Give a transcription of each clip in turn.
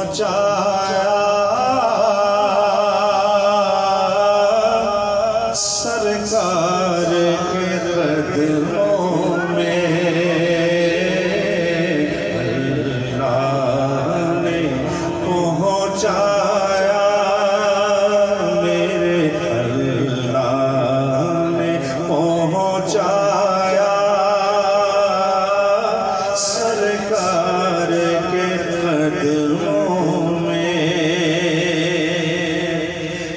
पहुँचाया सरकार के कदमों में अल्लाह ने पहुँचाया मेरे अल्लाह ने पहुँचाया सरकार के कदमों में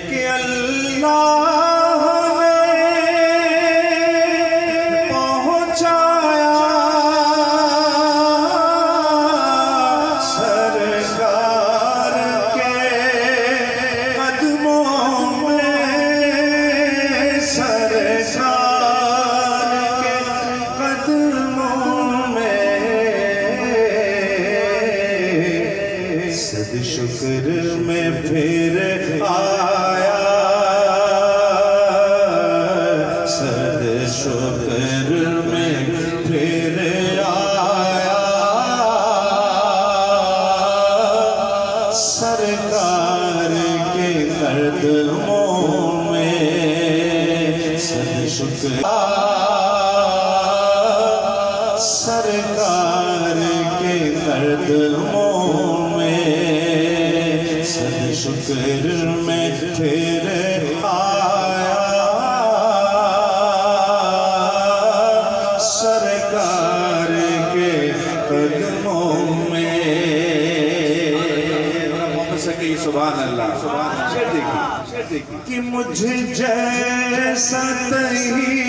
कि अल्लाह सद शुक्र में फिर आया सद शुक्र में फिर आया सरकार के कदमों में सद शुक्र सरकार के कदमों सद शुक्र में फिर आया सरकार के कदमों में। सुभान अल्लाह देखिए कि मुझे जैसा तही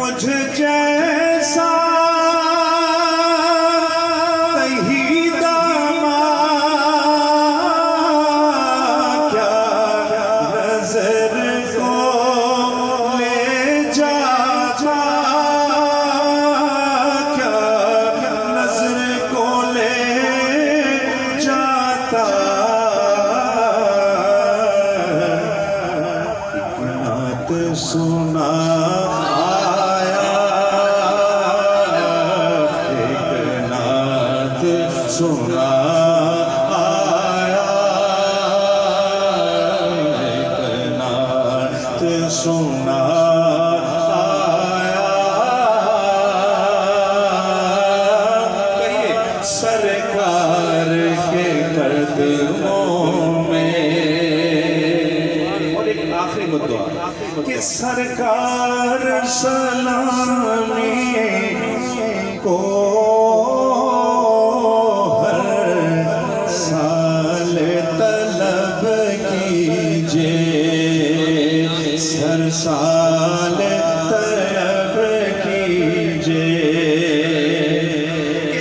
मुझे जैसा कहीं दामा क्या नजर को ले जाता क्या नजर को ले जाता नात सुना सुना आया एक नात सुना आया कहिए सरकार के कदमों में। और एक आखिरी मुद्दा कि सरकार सलामी को हर साल तलब कीजिए कि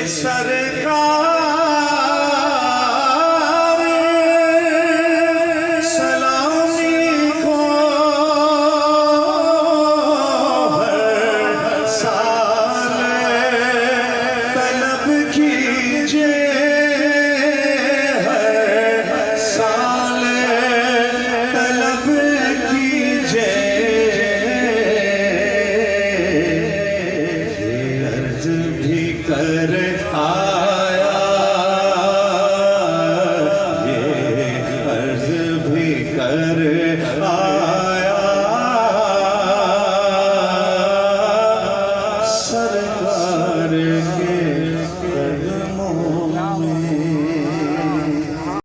सरकार सलामी को हर साल तलब कीजिए हर साल तलब कर आया ये अर्ज भी कर आया